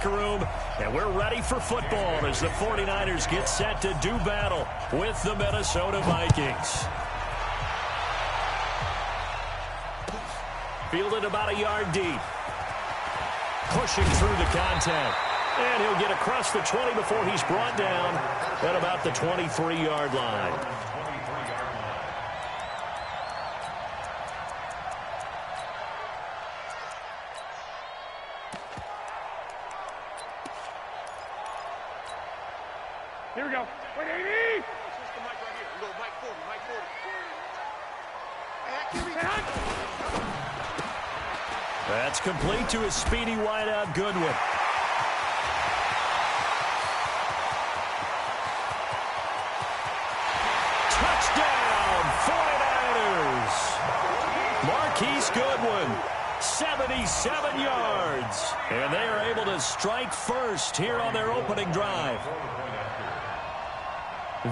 locker room, and we're ready for football as the 49ers get set to do battle with the Minnesota Vikings. Fielded about a yard deep. Pushing through the contact. And he'll get across the 20 before he's brought down at about the 23-yard line. Here we go. Wait, 80! Switch the mic right here. We go mic 40, mic 40. That's complete to his speedy wideout, Goodwin. Touchdown, 49ers! Marquise Goodwin, 77 yards. And they are able to strike first here on their opening drive.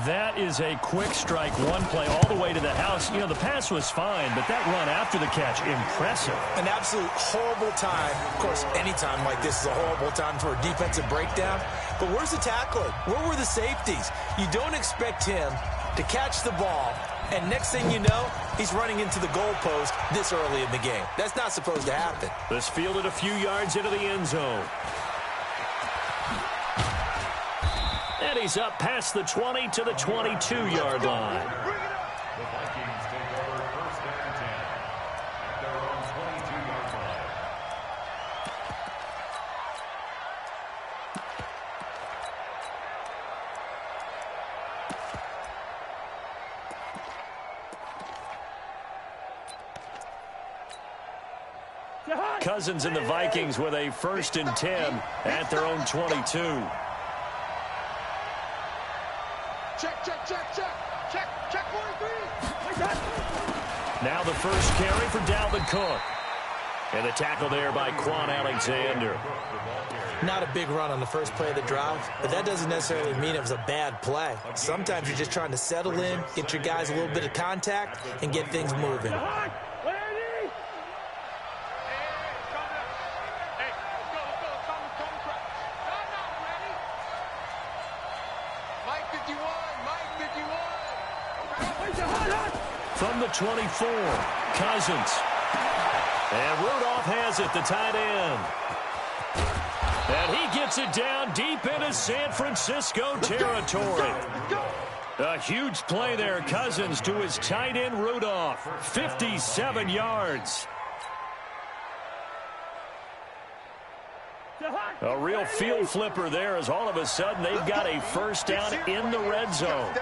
That is a quick strike, one play all the way to the house. You know, the pass was fine, but that run after the catch, impressive. An absolute horrible time. Of course, any time like this is a horrible time for a defensive breakdown. But where's the tackling? Where were the safeties? You don't expect him to catch the ball, and next thing you know, he's running into the goalpost this early in the game. That's not supposed to happen. This fielded a few yards into the end zone. And he's up past the 20 to the 22-yard line. The Vikings take over first and 10 at their own 22-yard line. Cousins and the Vikings with a 1st and 10 at their own 22. Check 43. Now the first carry for Dalvin Cook. And the tackle there by Quan Alexander. Not a big run on the first play of the drive, but that doesn't necessarily mean it was a bad play. Sometimes you're just trying to settle in, get your guys a little bit of contact, and get things moving. From the 24, Cousins. And Rudolph has it, the tight end. And he gets it down deep into San Francisco territory. A huge play there, Cousins to his tight end, Rudolph. 57 yards. A real field flipper there as all of a sudden they've got a first down in the red zone.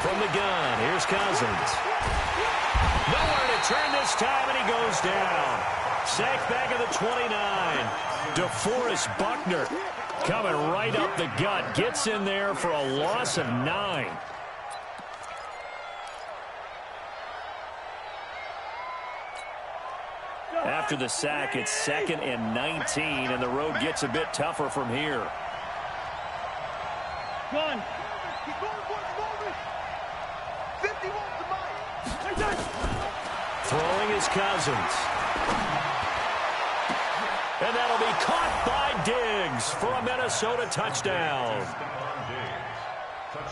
From the gun, here's Cousins. Nowhere to turn this time, and he goes down. Sacked back at the 29. DeForest Buckner coming right up the gut. Gets in there for a loss of 9. After the sack, it's 2nd and 19, and the road gets a bit tougher from here. Gun. Keep going, boys, moving. 51 to Mike. Throwing is Cousins. And that'll be caught by Diggs for a Minnesota touchdown.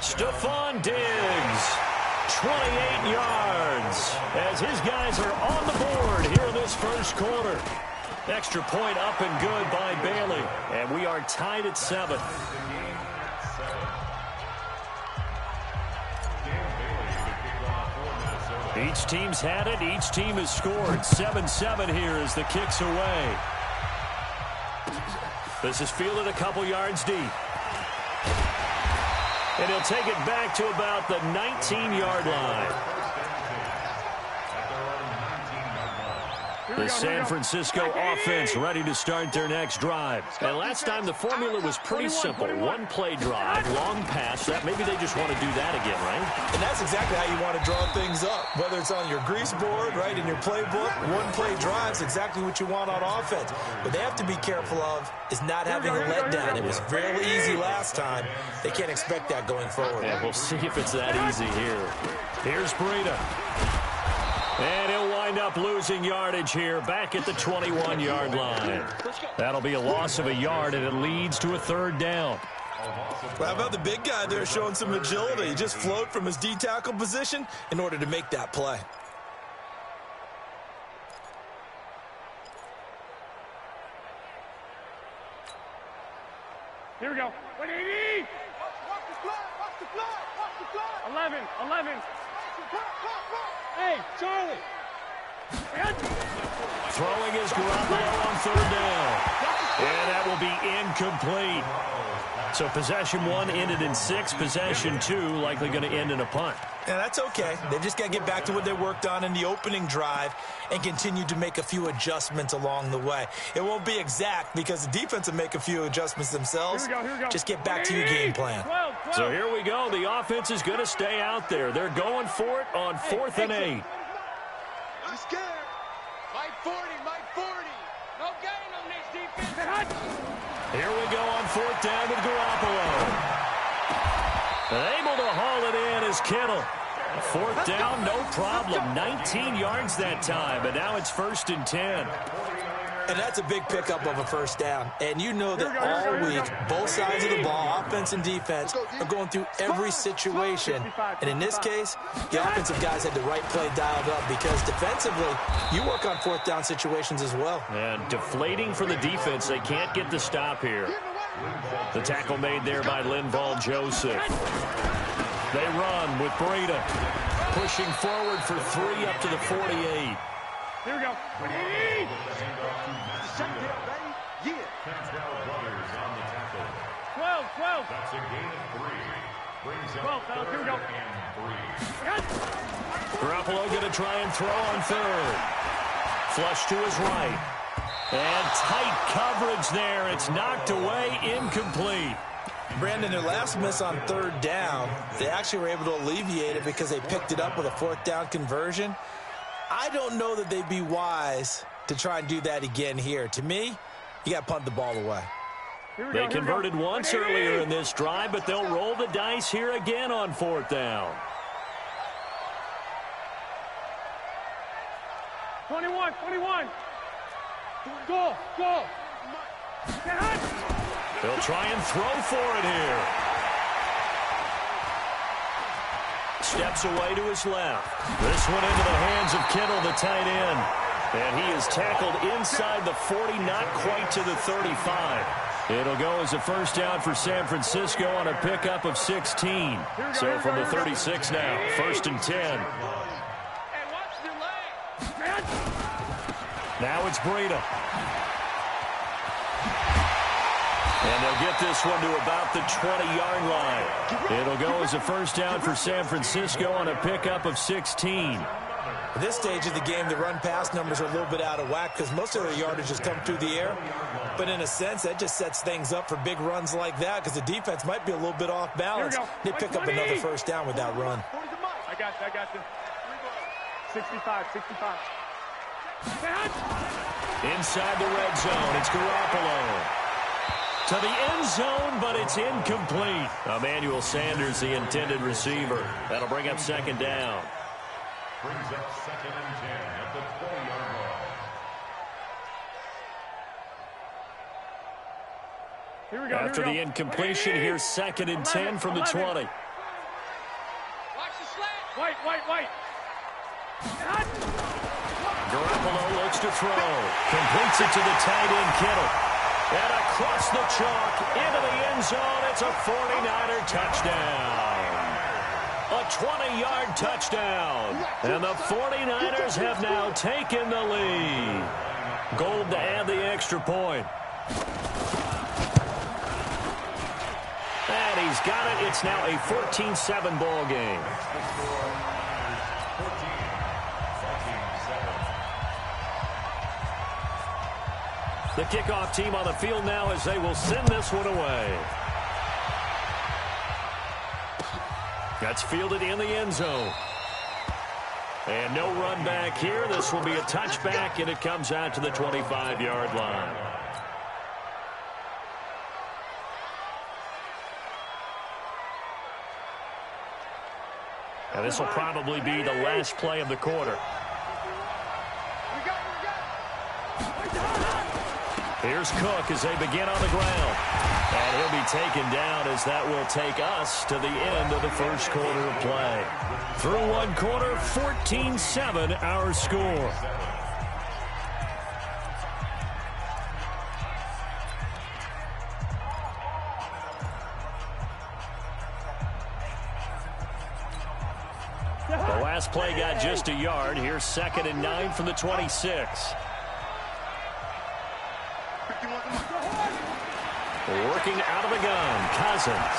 Stephon Diggs, 28 yards, as his guys are on the board here in this first quarter. Extra point up and good by Bailey, and we are tied at 7. Each team's had it. Each team has scored. 7-7 here as the kick's away. This is fielded a couple yards deep. And he'll take it back to about the 19-yard line. The San Francisco offense ready to start their next drive. And last time the formula was pretty simple. One play drive, long pass. That maybe they just want to do that again, right? And that's exactly how you want to draw things up. Whether it's on your grease board, right, in your playbook, one play drive's exactly what you want on offense. What they have to be careful of is not having a letdown. It was real easy last time. They can't expect that going forward. And we'll see if it's that easy here. Here's Breida. And he'll wind up losing yardage here back at the 21-yard line. That'll be a loss of a yard, and it leads to a third down. Well, how about the big guy there showing some agility? He just flowed from his D-tackle position in order to make that play. Here we go. 180. Watch the fly, watch the fly, watch the fly. 11. Hey, Charlie. Throwing is Garoppolo on third down. And that will be incomplete. So possession 1 ended in 6. Possession 2 likely going to end in a punt. Yeah, that's okay. They've just got to get back to what they worked on in the opening drive and continue to make a few adjustments along the way. It won't be exact because the defense will make a few adjustments themselves. Here we go. Just get back to your game plan. 12. So here we go. The offense is going to stay out there. They're going for it on 4th and 8. I'm scared. Mike 40. No gain on this defense. Here we go on 4th down with Garoppolo. Able to haul it in is Kittle. 4th down, no problem. 19 yards that time, but now it's 1st and 10. And that's a big pickup of a first down. And you know that all week, both sides of the ball, offense and defense, are going through every situation. And in this case, the offensive guys had the right play dialed up because defensively, you work on 4th down situations as well. And deflating for the defense. They can't get the stop here. The tackle made there by Linval Joseph. They run with Breida. Pushing forward for 3 up to the 48. Here we go. 180. Yeah. brothers on the tackle. 12. That's a gain of 3. Brings up 12, fellas. Here we go. 3rd and 3. Garoppolo going to try and throw on 3rd. Flush to his right. And tight coverage there. It's knocked away, incomplete. Brandon, their last miss on 3rd down, they actually were able to alleviate it because they picked it up with a 4th down conversion. I don't know that they'd be wise to try and do that again here. To me, you got to punt the ball away. They converted once earlier in this drive, but they'll roll the dice here again on 4th down. 21. Go. They'll try and throw for it here. Steps away to his left. This one into the hands of Kittle, the tight end. And he is tackled inside the 40, not quite to the 35. It'll go as a 1st down for San Francisco on a pickup of 16. So from the 36 now, 1st and 10. Hey, watch the leg. Now it's Breida. And they'll get this one to about the 20-yard line. It'll go as a 1st down for San Francisco on a pickup of 16. At this stage of the game, the run-pass numbers are a little bit out of whack because most of their yardage has come through the air. But in a sense, that just sets things up for big runs like that because the defense might be a little bit off balance. They pick up another 1st down with that run. I got you. 65. Inside the red zone, it's Garoppolo. To the end zone, but it's incomplete. Emmanuel Sanders, the intended receiver. That'll bring up 2nd down. Brings up 2nd and 10 at the 20-yard line. Here we go. After the incompletion, here's 2nd and 10 from the 20. Watch the slant. White. Garoppolo looks to throw. Completes it to the tight end, Kittle. And across the chalk, into the end zone, it's a 49er touchdown. A 20-yard touchdown. And the 49ers have now taken the lead. Gold to add the extra point. And he's got it. It's now a 14-7 ball game. The kickoff team on the field now as they will send this one away. That's fielded in the end zone. And no run back here. This will be a touchback, and it comes out to the 25-yard line. And this will probably be the last play of the quarter. Here's Cook as they begin on the ground. And he'll be taken down as that will take us to the end of the first quarter of play. Through one quarter, 14-7 our score. The last play got just a yard. Here's 2nd and 9 from the 26. Working out of the gun, Cousins.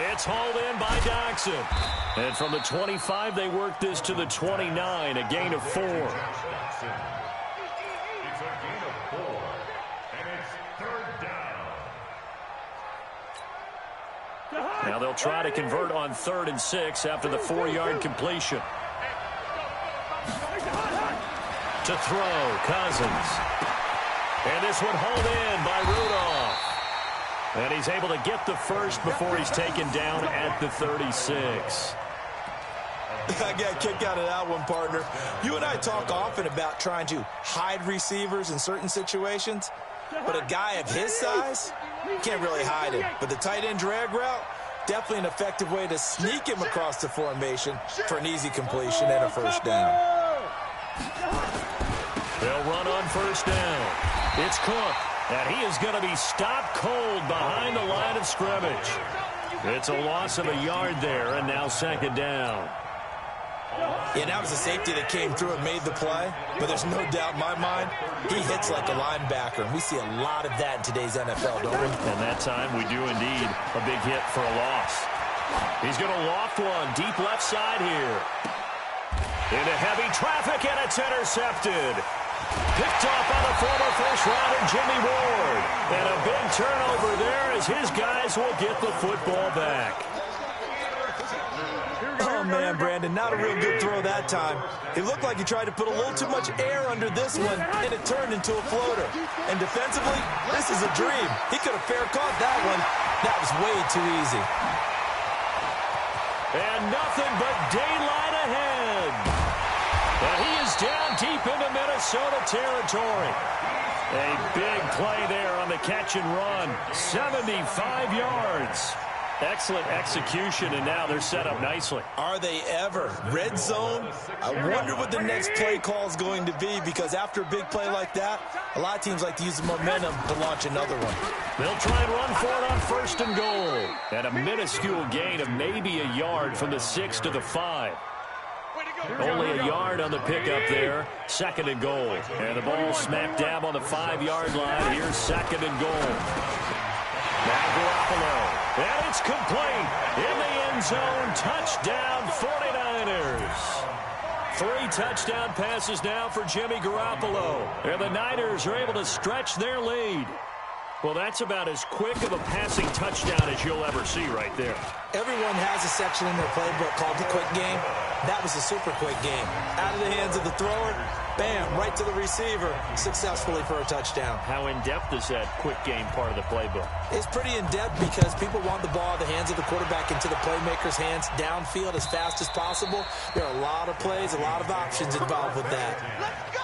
It's hauled in by Doxson. And from the 25, they work this to the 29, a gain of 4. It's a gain of 4, and it's 3rd down. Now they'll try to convert on 3rd and 6 after the 4-yard completion. To throw, Cousins. And this one hauled in by Rudolph. And he's able to get the first before he's taken down at the 36. I got a kick out of that one, partner. You and I talk often about trying to hide receivers in certain situations, but a guy of his size can't really hide him. But the tight end drag route, definitely an effective way to sneak him across the formation for an easy completion and a first down. They'll run on first down. It's Cook, and he is going to be stopped cold behind the line of scrimmage. It's a loss of a yard there, and now 2nd down. Yeah, that was a safety that came through and made the play, but there's no doubt in my mind he hits like a linebacker, and we see a lot of that in today's NFL, don't we? And that time we do indeed a big hit for a loss. He's going to loft one deep left side here. Into heavy traffic, and it's intercepted. Picked off by the former first-rounder Jimmy Ward. And a big turnover there as his guys will get the football back. Oh, man, Brandon, not a real good throw that time. It looked like he tried to put a little too much air under this one, and it turned into a floater. And defensively, this is a dream. He could have fair caught that one. That was way too easy. And nothing but daylight ahead. And he is down deep into Minnesota territory. A big play there on the catch and run. 75 yards. Excellent execution, and now they're set up nicely. Are they ever? Red zone? I wonder what the next play call is going to be, because after a big play like that, a lot of teams like to use the momentum to launch another one. They'll try and run for it on 1st and goal. And a minuscule gain of maybe a yard from the 6 to the 5. Only a yard on the pickup there. 2nd and goal. And the ball smack dab on the 5-yard line. Here's 2nd and goal. Now Garoppolo. And it's complete. In the end zone. Touchdown 49ers. 3 touchdown passes now for Jimmy Garoppolo. And the Niners are able to stretch their lead. Well, that's about as quick of a passing touchdown as you'll ever see right there. Everyone has a section in their playbook called the quick game. That was a super quick game. Out of the hands of the thrower, bam, right to the receiver, successfully for a touchdown. How in-depth is that quick game part of the playbook? It's pretty in-depth because people want the ball in the hands of the quarterback into the playmaker's hands downfield as fast as possible. There are a lot of plays, a lot of options involved with that. Let's go!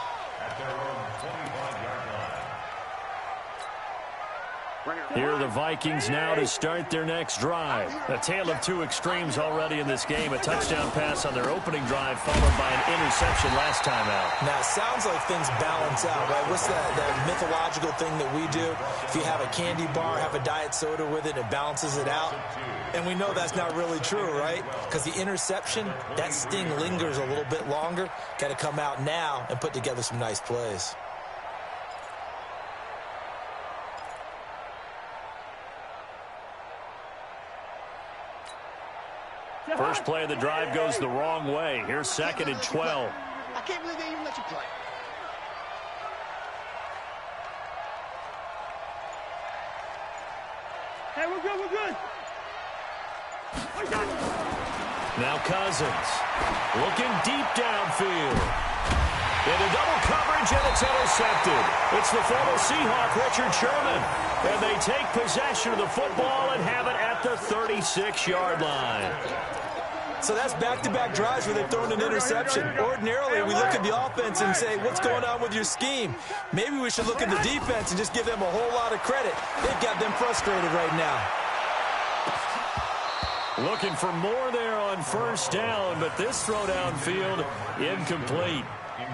Here are the Vikings now to start their next drive. A tale of two extremes already in this game. A touchdown pass on their opening drive followed by an interception last time out. Now, it sounds like things balance out, right? What's that mythological thing that we do? If you have a candy bar, have a diet soda with it, it balances it out. And we know that's not really true, right? Because the interception, that sting lingers a little bit longer. Got to come out now and put together some nice plays. First play of the drive goes the wrong way. Here's 2nd and 12. I can't believe they even let you play. Hey, we're good, we're good. Now Cousins looking deep downfield. Into double coverage, and it's intercepted. It's the former Seahawk, Richard Sherman. And they take possession of the football and have it at the 36-yard line. So that's back-to-back drives where they've thrown an interception. Ordinarily, we look at the offense and say, what's going on with your scheme? Maybe we should look at the defense and just give them a whole lot of credit. They've got them frustrated right now. Looking for more there on first down, but this throw downfield incomplete.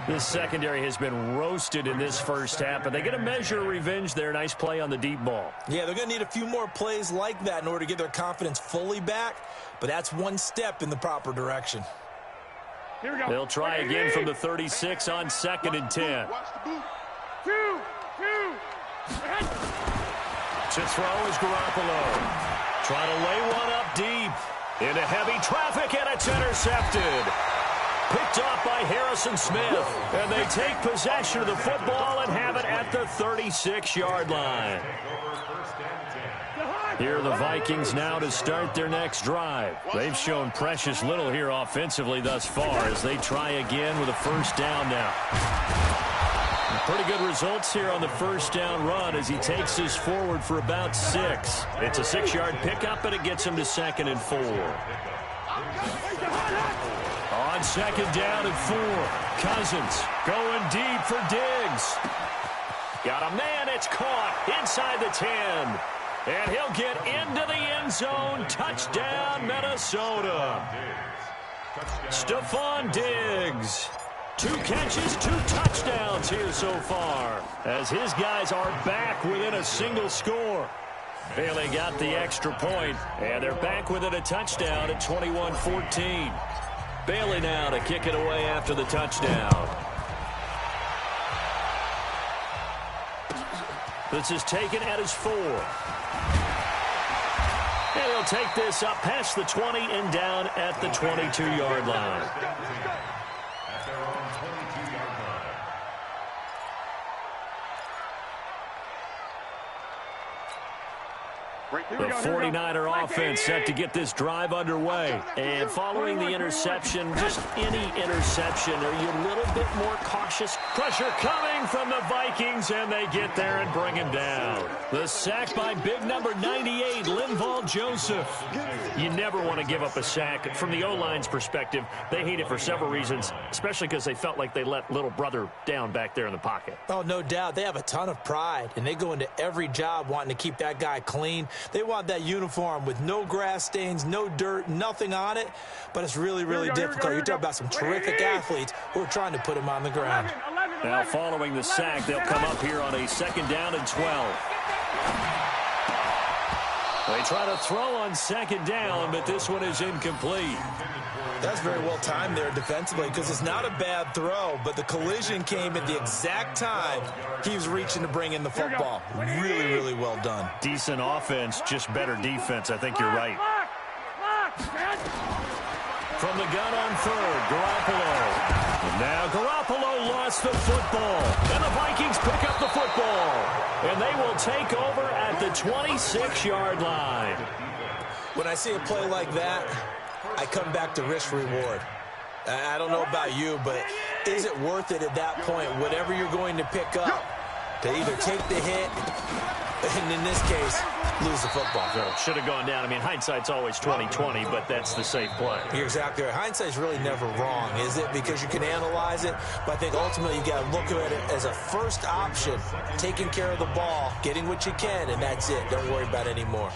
This secondary has been roasted in this first half, but they get a measure of revenge there. Nice play on the deep ball. Yeah, they're going to need a few more plays like that in order to get their confidence fully back, but that's one step in the proper direction. Here we go. They'll try again from the 36 on 2nd and 10. Two. To throw is Garoppolo. Trying to lay one up deep. Into heavy traffic, and it's intercepted. Picked off by Harrison Smith. And they take possession of the football and have it at the 36-yard line. Here are the Vikings now to start their next drive. They've shown precious little here offensively thus far as they try again with a first down now. Pretty good results here on the first down run as he takes us forward for about 6. It's a 6-yard pickup, and it gets him to 2nd and 4. On 2nd down and 4, Cousins going deep for Diggs. Got a man, it's caught inside the 10. And he'll get into the end zone. Touchdown, Minnesota. Stephon Diggs. 2 catches, 2 touchdowns here so far, as his guys are back within a single score. Bailey got the extra point, and they're back within a touchdown at 21-14. Bailey now to kick it away after the touchdown. This is taken at his 4. And he'll take this up past the 20 and down at the 22-yard line. The 49er offense set to get this drive underway. And following the interception, just any interception, are you a little bit more cautious? Pressure coming from the Vikings, and they get there and bring him down. The sack by big number 98, Linval Joseph. You never want to give up a sack. From the O-line's perspective, they hate it for several reasons, especially because they felt like they let little brother down back there in the pocket. Oh, no doubt. They have a ton of pride, and they go into every job wanting to keep that guy clean. They want that uniform with no grass stains, no dirt, nothing on it. But it's really, really difficult. You're talking about some terrific athletes who are trying to put him on the ground. Now, following the sack, they'll come up here on a 2nd down and 12. They try to throw on 2nd down, but this one is incomplete. That's very well timed there defensively because it's not a bad throw, but the collision came at the exact time he was reaching to bring in the football. Really, really well done. Decent offense, just better defense. I think you're right. From the gun on 3rd, Garoppolo. And now Garoppolo lost the football. And the Vikings pick up the football. And they will take over at the 26-yard line. When I see a play like that, I come back to risk-reward. I don't know about you, but is it worth it at that point, whatever you're going to pick up, to either take the hit, and in this case, lose the football? Should have gone down. I mean, hindsight's always 20/20, but that's the safe play. You're exactly right. Hindsight's really never wrong, is it? Because you can analyze it, but I think ultimately you got to look at it as a first option, taking care of the ball, getting what you can, and that's it. Don't worry about it anymore.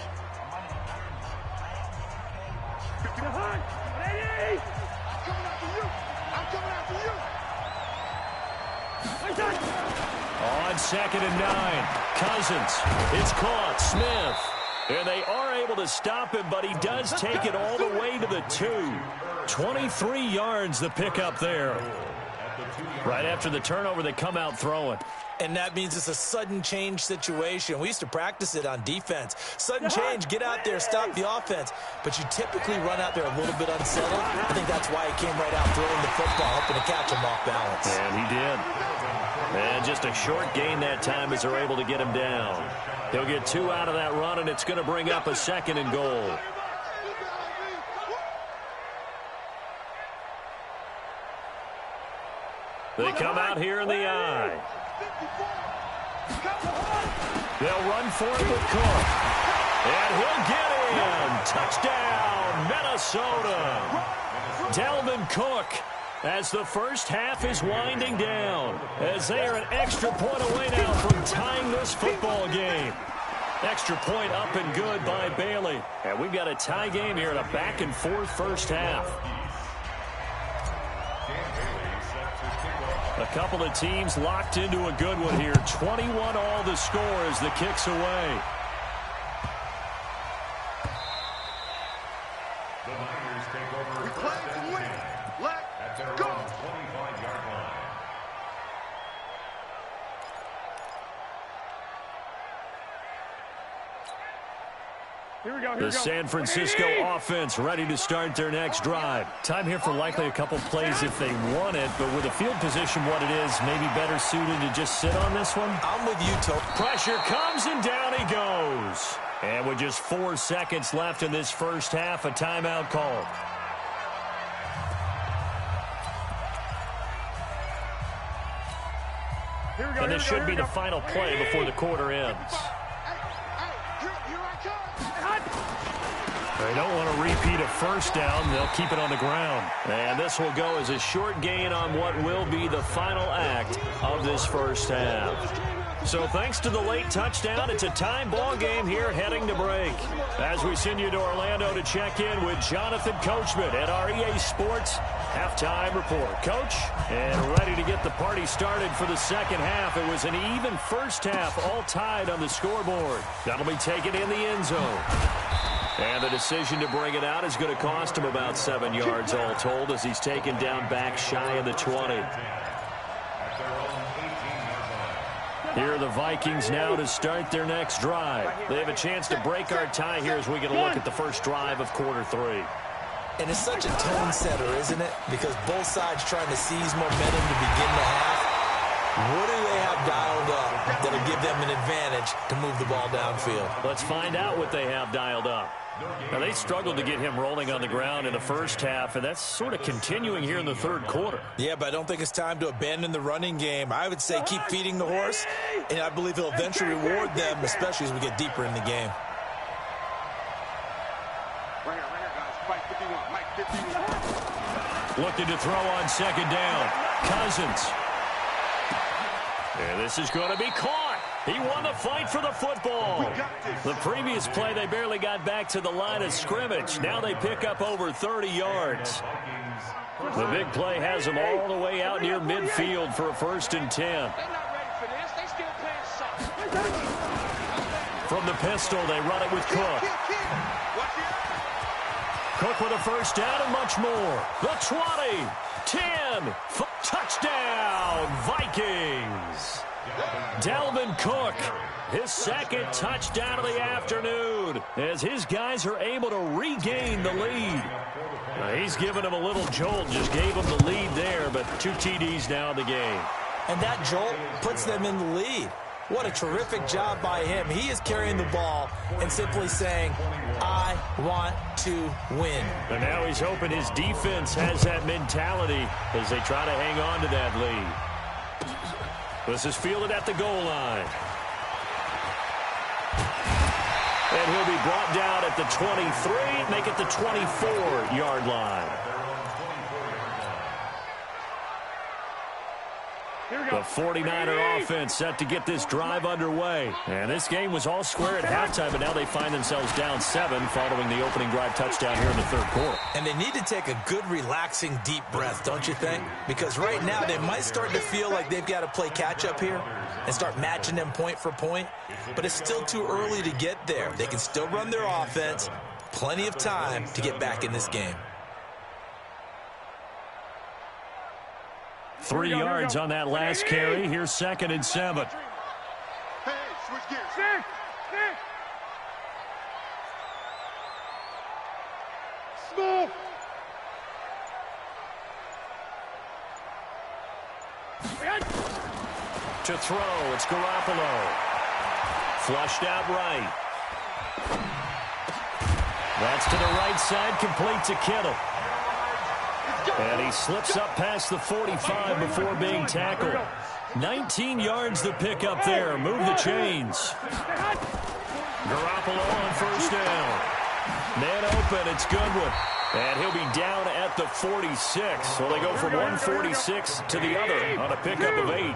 On 2nd and 9, Cousins. It's caught. Smith. And they are able to stop him, but he does take it all the way to the 2. 23 yards the pickup there. Right after the turnover, they come out throwing. And that means it's a sudden change situation. We used to practice it on defense. Sudden change, get out there, stop the offense. But you typically run out there a little bit unsettled. I think that's why he came right out throwing the football, hoping to catch him off balance. And he did. And just a short gain that time as they're able to get him down. He'll get 2 out of that run, and it's going to bring up a 2nd and goal. They come out here in the eye. They'll run for it with Cook. And he'll get and touchdown, Minnesota. Dalvin Cook, as the first half is winding down, as they are an extra point away now from tying this football game. Extra point up and good by Bailey. And we've got a tie game here in a back-and-forth first half. A couple of teams locked into a good one here. 21 all the score as the kick's away. The Niners take over. We play to win. Let's go. 25-yard line. Here we go. The San Francisco offense ready to start their next drive. Time here for likely a couple plays if they want it, but with the field position what it is, maybe better suited to just sit on this one. I'm with you, Tope. Pressure comes and down he goes. And with just 4 seconds left in this first half, a timeout called. Here we go. And this should be the final play before the quarter ends. Here I come. They don't want to repeat a first down. They'll keep it on the ground. And this will go as a short gain on what will be the final act of this first half. So thanks to the late touchdown, it's a time ball game here heading to break. As we send you to Orlando to check in with Jonathan Coachman at our EA Sports Halftime Report. Coach, and ready to get the party started for the second half. It was an even first half, all tied on the scoreboard. That'll be taken in the end zone. And the decision to bring it out is going to cost him about 7 yards all told as he's taken down back shy of the 20. Here are the Vikings now to start their next drive. They have a chance to break our tie here as we get a look at the first drive of quarter 3. And it's such a tone setter, isn't it? Because both sides trying to seize momentum to begin the half. What do they have dialed up that'll give them an advantage to move the ball downfield? Let's find out what they have dialed up. Now, they struggled to get him rolling on the ground in the first half, and that's sort of continuing here in the third quarter. Yeah, but I don't think it's time to abandon the running game. I would say keep feeding the horse, and I believe he'll eventually reward them, especially as we get deeper in the game. Right here, guys. Mike 51. Looking to throw on second down. Cousins. And this is going to be caught. He won the fight for the football. The previous play, they barely got back to the line of scrimmage. Now they pick up over 30 yards. The big play has them all the way out near midfield for a 1st and 10. They're not ready for this. They still playing soft. From the pistol, they run it with Cook. Cook with a first down and much more. The 20, 10, touchdown, Vikings. Dalvin Cook, his second touchdown of the afternoon, as his guys are able to regain the lead. He's given them a little jolt, just gave them the lead there, but 2 TDs now in the game. And that jolt puts them in the lead. What a terrific job by him. He is carrying the ball and simply saying, I want to win. And now he's hoping his defense has that mentality as they try to hang on to that lead. This is fielded at the goal line. And he'll be brought down at the 23, make it the 24-yard line. The 49er offense set to get this drive underway. And this game was all square at halftime, but now they find themselves down 7 following the opening drive touchdown here in the third quarter. And they need to take a good, relaxing, deep breath, don't you think? Because right now they might start to feel like they've got to play catch-up here and start matching them point for point. But it's still too early to get there. They can still run their offense. Plenty of time to get back in this game. 3 yards on that last carry. Here's 2nd and 7. Hey, switch gears. Small. To throw, it's Garoppolo. Flushed out right. That's to the right side, complete to Kittle. And he slips up past the 45 before being tackled. 19 yards to pick up there. Move the chains. Garoppolo on first down. Man open, it's Goodwin. And he'll be down at the 46. So they go from 146 to the other on a pickup of 8.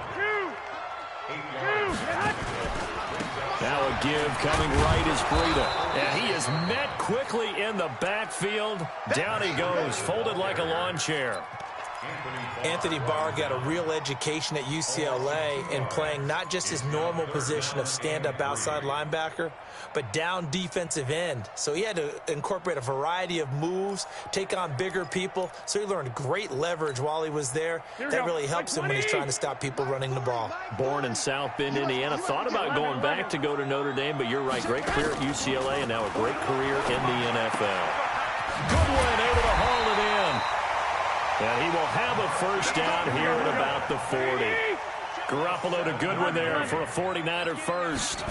Now a give coming right is Breida. And he is met quickly in the backfield. Down he goes, folded like a lawn chair. Anthony Barr got a real education at UCLA in playing not just his normal position of stand-up outside linebacker, but down defensive end. So he had to incorporate a variety of moves, take on bigger people. So he learned great leverage while he was there. That really helps him when he's trying to stop people running the ball. Born in South Bend, Indiana. Thought about going back to go to Notre Dame, but you're right. Great career at UCLA and now a great career in the NFL. Goodwin able to haul it in. And he will have a first down here at about the 40. Garoppolo to Goodwin there for a 49er first.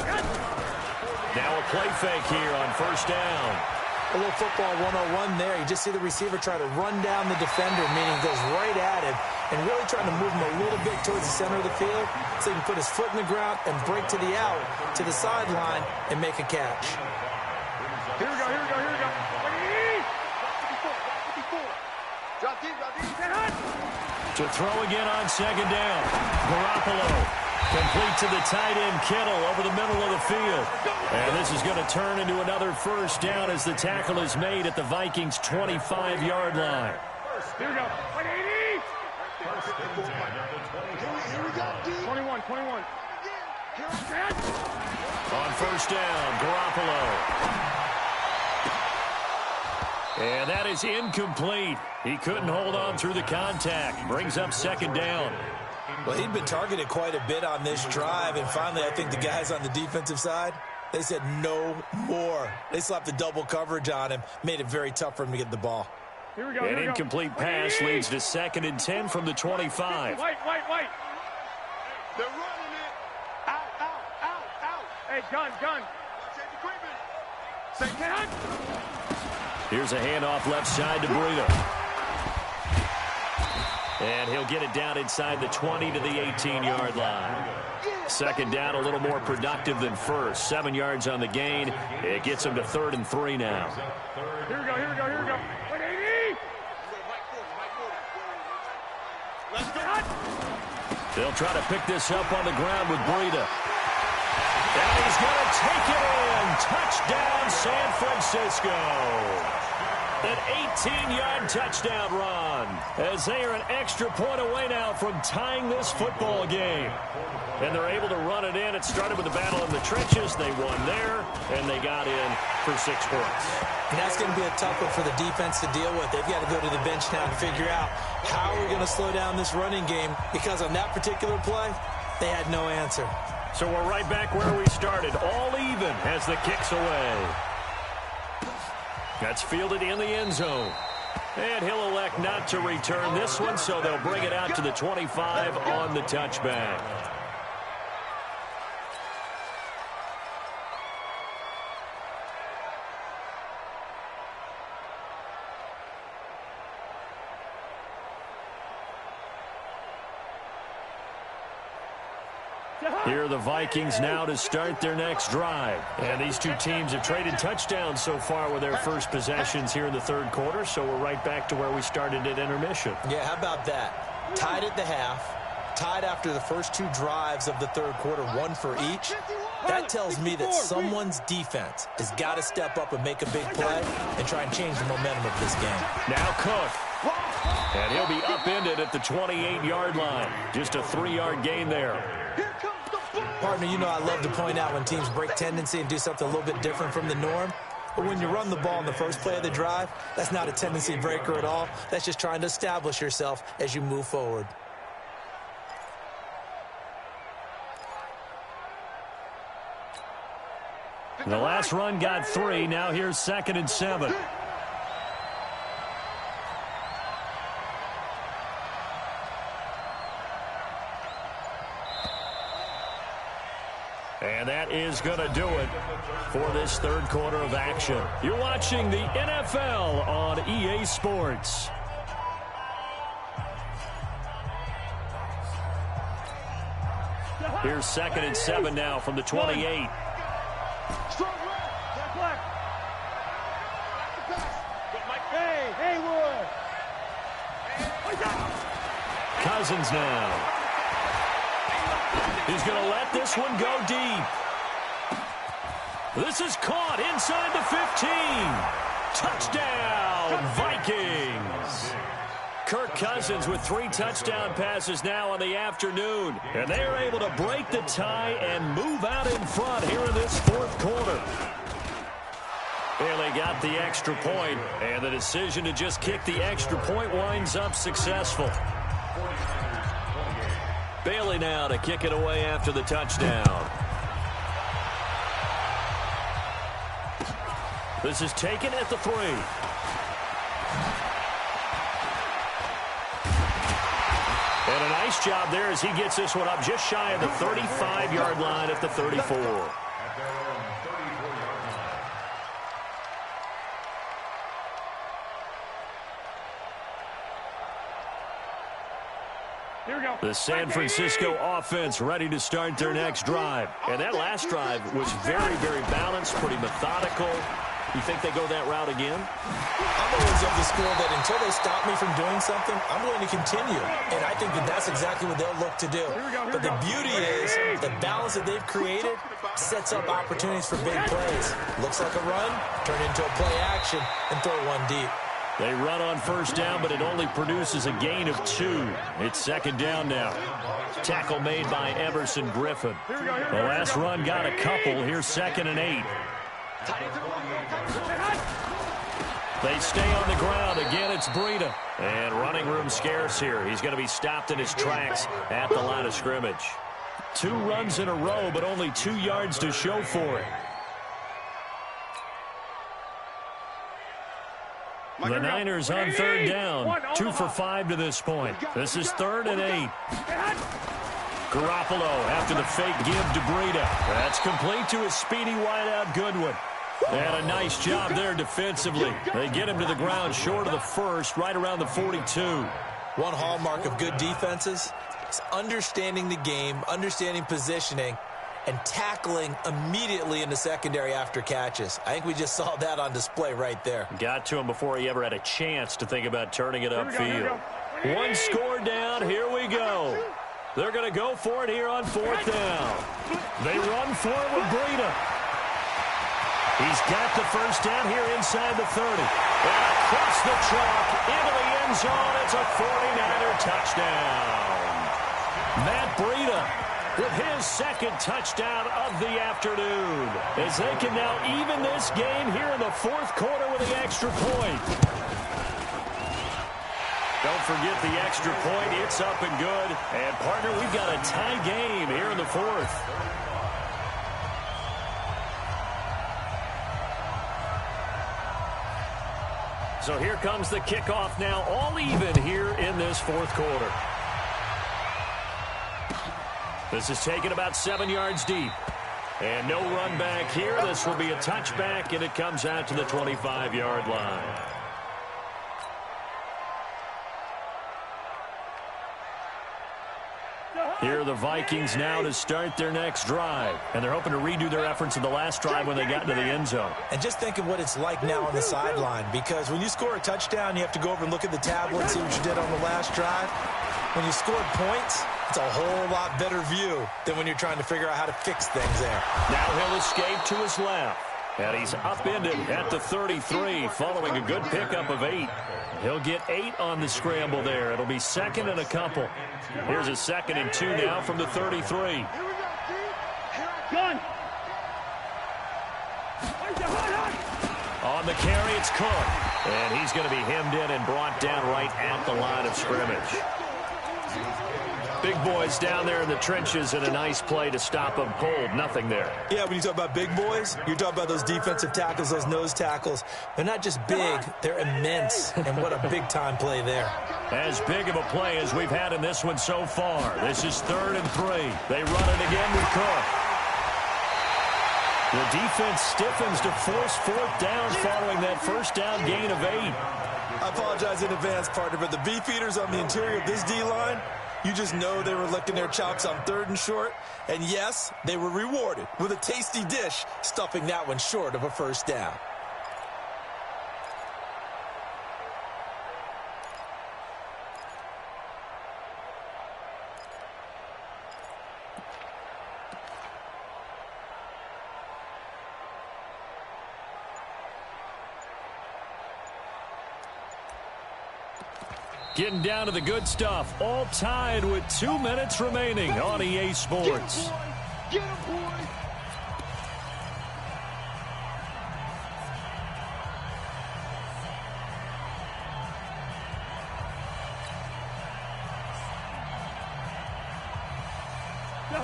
Now a play fake here on first down. A little football 101 there. You just see the receiver try to run down the defender, meaning he goes right at him and really trying to move him a little bit towards the center of the field so he can put his foot in the ground and break to the out, to the sideline, and make a catch. Here we go, here we go, here we go. To throw again on second down. Garoppolo complete to the tight end Kittle over the middle of the field. And this is going to turn into another first down as the tackle is made at the Vikings' 25-yard line. Here we go. 21. On first down, Garoppolo. And that is incomplete. He couldn't hold on through the contact. Brings up second down. Well, he'd been targeted quite a bit on this drive, and finally I think the guys on the defensive side, they said no more. They slapped the double coverage on him, made it very tough for him to get the ball. Here we go. An incomplete pass leads to 2nd and 10 from the 25. White. They're running it. Out. Hey, gun. Change equipment. Here's a handoff left side to Breida. And he'll get it down inside the 20 to the 18-yard line. Second down, a little more productive than first. 7 yards on the gain. It gets him to 3rd and 3 now. Here we go. 180. Let's go. They'll try to pick this up on the ground with Breida. And he's going to take it in. Touchdown, San Francisco. An 18-yard touchdown run as they are an extra point away now from tying this football game. And they're able to run it in. It started with a battle in the trenches. They won there, and they got in for 6 points. And that's going to be a tough one for the defense to deal with. They've got to go to the bench now and figure out how we're going to slow down this running game, because on that particular play, they had no answer. So we're right back where we started, all even as the kick's away. That's fielded in the end zone. And he'll elect not to return this one, so they'll bring it out to the 25 on the touchback. Here are the Vikings now to start their next drive. And these two teams have traded touchdowns so far with their first possessions here in the third quarter, so we're right back to where we started at intermission. Yeah, how about that? Tied at the half, tied after the first 2 drives of the third quarter, 1 for each. That tells me that someone's defense has got to step up and make a big play and try and change the momentum of this game. Now Cook. And he'll be upended at the 28-yard line. Just a 3-yard gain there. Partner, you know I love to point out when teams break tendency and do something a little bit different from the norm. But when you run the ball in the first play of the drive, that's not a tendency breaker at all. That's just trying to establish yourself as you move forward. The last run got 3. Now here's 2nd and 7. And that is going to do it for this third quarter of action. You're watching the NFL on EA Sports. Here's 2nd and 7 now from the 28. Cousins now. He's going to let this one go deep. This is caught inside the 15. Touchdown, Vikings. Kirk Cousins with 3 touchdown passes now on the afternoon. And they are able to break the tie and move out in front here in this fourth quarter. Bailey got the extra point, and the decision to just kick the extra point winds up successful. Bailey now to kick it away after the touchdown. This is taken at the 3. And a nice job there as he gets this one up just shy of the 35-yard line at the 34. The San Francisco offense ready to start their next drive. And that last drive was very, very balanced, pretty methodical. You think they go that route again? I'm always of the school that until they stop me from doing something, I'm going to continue. And I think that that's exactly what they'll look to do. But the beauty is the balance that they've created sets up opportunities for big plays. Looks like a run, turn into a play action, and throw one deep. They run on first down, but it only produces a gain of 2. It's second down now. Tackle made by Everson Griffin. The last run got a couple. Here's 2nd and 8. They stay on the ground. Again, it's Breida. And running room scarce here. He's going to be stopped in his tracks at the line of scrimmage. 2 runs in a row, but only 2 yards to show for it. The Niners on third down. 2 for 5 to this point. This is 3rd and 8. Garoppolo after the fake give to Breida. That's complete to his speedy wideout Goodwin. And a nice job there defensively. They get him to the ground short of the first, right around the 42. One hallmark of good defenses is understanding the game, understanding positioning, and tackling immediately in the secondary after catches. I think we just saw that on display right there. Got to him before he ever had a chance to think about turning it upfield. 1 score down. Here we go. They're going to go for it here on 4th down. They run for it with Breida. He's got the first down here inside the 30. And across the chalk into the end zone. It's a 49er touchdown. Matt Breida with his 2nd touchdown of the afternoon, as they can now even this game here in the 4th quarter with the extra point. Don't forget the extra point. It's up and good. And, partner, we've got a tie game here in the 4th. So here comes the kickoff now, all even here in this 4th quarter. This is taken about 7 yards deep. And no run back here. This will be a touchback, and it comes out to the 25-yard line. Here are the Vikings now to start their next drive. And they're hoping to redo their efforts in the last drive when they got into the end zone. And just think of what it's like now on the sideline, because when you score a touchdown, you have to go over and look at the tablet and see what you did on the last drive. When you scored points, it's a whole lot better view than when you're trying to figure out how to fix things there. Now he'll escape to his left. And he's upended at the 33 following a good pickup of 8. He'll get 8 on the scramble there. It'll be 2nd and a couple. Here's a 2nd and 2 now from the 33. Gun. On the carry, it's Cook. And he's going to be hemmed in and brought down right at the line of scrimmage. Big boys down there in the trenches, and a nice play to stop them cold. Nothing there. Yeah, when you talk about big boys, you're talking about those defensive tackles, those nose tackles. They're not just big, they're immense. And what a big-time play there. As big of a play as we've had in this one so far. This is 3rd and 3. They run it again with Cook. The defense stiffens to force 4th down following that first down gain of 8. I apologize in advance, partner, but the beefeaters on the interior of this D-line, you just know they were licking their chops on 3rd and short. And yes, they were rewarded with a tasty dish, stuffing that one short of a first down. Getting down to the good stuff. All tied with 2 minutes remaining on EA Sports. Get him, boy.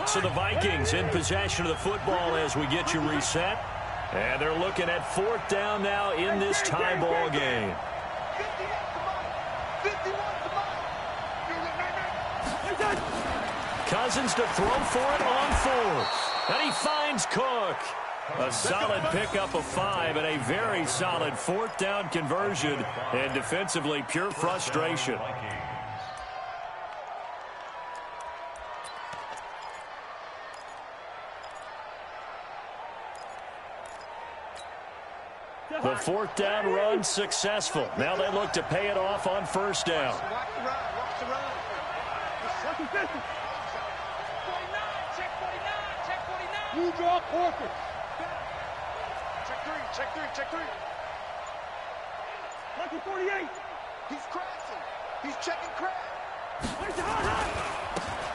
So the Vikings in possession of the football as we get you reset. And they're looking at 4th down now in this tie ball game. 51 Cousins to throw for it on 4th. And he finds Cook. A solid pickup of 5 and a very solid 4th down conversion. And defensively, pure frustration. The 4th down run successful. Now they look to pay it off on 1st down. Watch the run. Watch the run. Check 49. Check 49. You draw corker. Check three. Lucky 48. He's crashing. He's checking crash.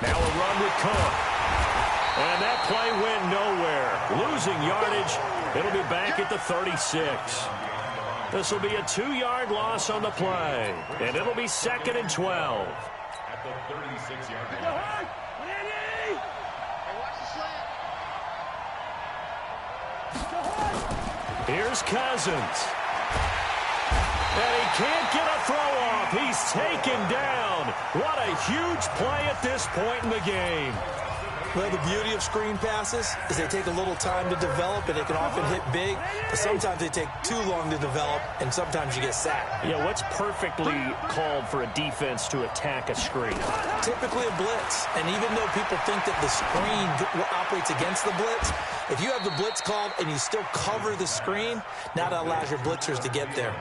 Now a run with Cook. And that play went nowhere. Losing yardage. It'll be back at the 36. This will be a 2-yard loss on the play. And it'll be 2nd and 12. At the 36-yard line. Hey, watch the slant. Here's Cousins. And he can't get a throw off. He's taken down. What a huge play at this point in the game. Well, the beauty of screen passes is they take a little time to develop, and they can often hit big, but sometimes they take too long to develop, and sometimes you get sacked. Yeah, what's perfectly called for a defense to attack a screen? Typically a blitz, and even though people think that the screen operates against the blitz, if you have the blitz called and you still cover the screen, now that allows your blitzers to get there.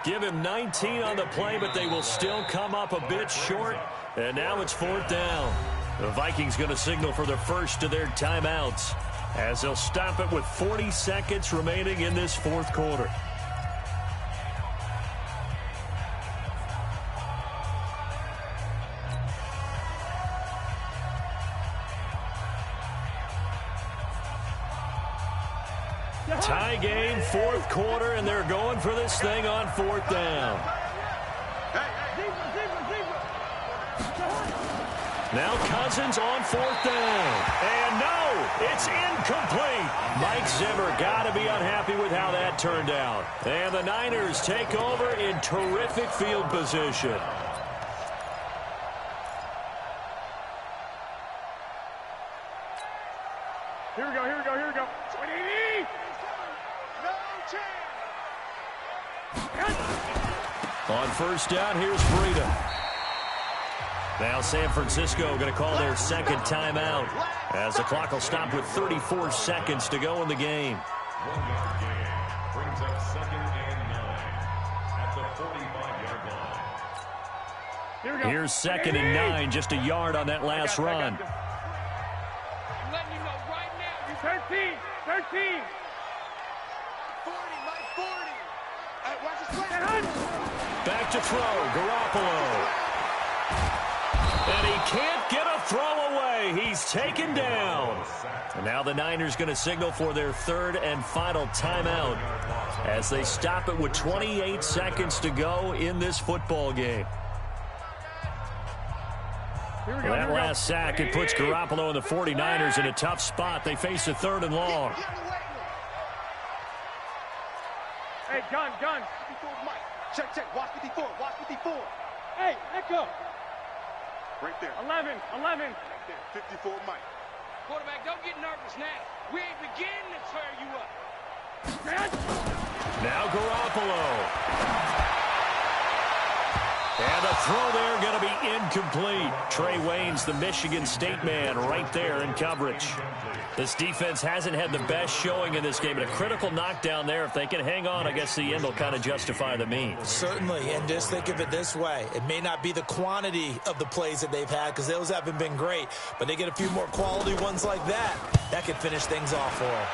Give him 19 on the play, but they will still come up a bit short, and now it's 4th down. The Vikings going to signal for the first of their timeouts as they'll stop it with 40 seconds remaining in this 4th quarter. Tie game, 4th quarter, and they're going for this thing on 4th down. Now Cousins on 4th down. And no, it's incomplete. Mike Zimmer got to be unhappy with how that turned out. And the Niners take over in terrific field position. Here we go. 20. No chance. On 1st down, here's Freedom. Now San Francisco going to call their 2nd timeout as the clock will stop with 34 seconds to go in the game. 1-yard gain brings up 2nd and 9 at the 45-yard line. Here we go. Here's 2nd and 9, just a yard on that last run. I'm letting you know right now. You 13. 40, Mike 40. Hey, watch the slant. Back to throw, Garoppolo. And he can't get a throw away. He's taken down. And now the Niners going to signal for their 3rd and final timeout as they stop it with 28 seconds to go in this football game. Here we go. That last sack, it puts Garoppolo and the 49ers in a tough spot. They face a 3rd and long. Hey, gun. 54, Mike. Check. Watch 54. Hey, echo. Right there. 11. Right there. 54, Mike. Quarterback, don't get nervous now. We ain't beginning to tear you up. Now Garoppolo. And the throw there going to be incomplete. Trey Wayne's the Michigan State man right there in coverage. This defense hasn't had the best showing in this game, but a critical knockdown there. If they can hang on, I guess the end will kind of justify the means. Certainly, and just think of it this way. It may not be the quantity of the plays that they've had because those haven't been great, but they get a few more quality ones like that. That could finish things off for them.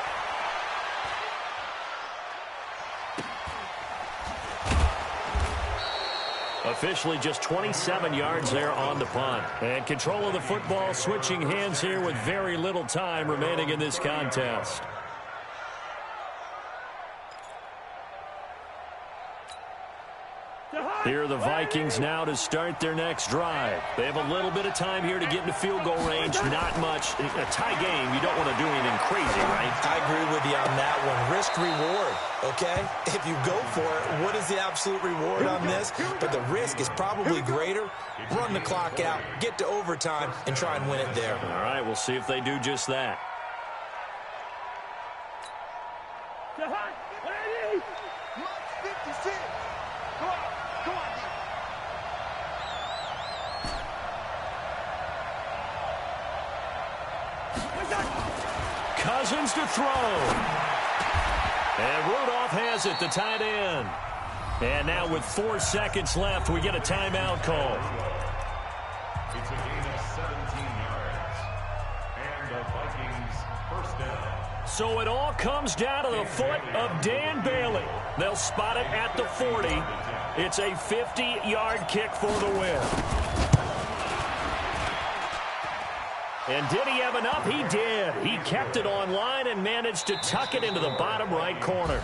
Officially just 27 yards there on the punt. And control of the football switching hands here with very little time remaining in this contest. Here are the Vikings now to start their next drive. They have a little bit of time here to get into field goal range. Not much. A tie game, you don't want to do anything crazy, right? I agree with you on that one. Risk-reward, okay? If you go for it, what is the absolute reward on this? But the risk is probably greater. Run the clock out, get to overtime, and try and win it there. All right, we'll see if they do just that. Mark 56. Go on. Go on, D. Cousins to throw. And Rudolph has it, the tight end. And now with 4 seconds left, we get a timeout call. It's a gain of 17 yards. And the Vikings first down. So it all comes down to the foot of Dan Bailey. They'll spot it at the 40. It's a 50-yard kick for the win. And did he have enough? He did. He kept it on line and managed to tuck it into the bottom right corner.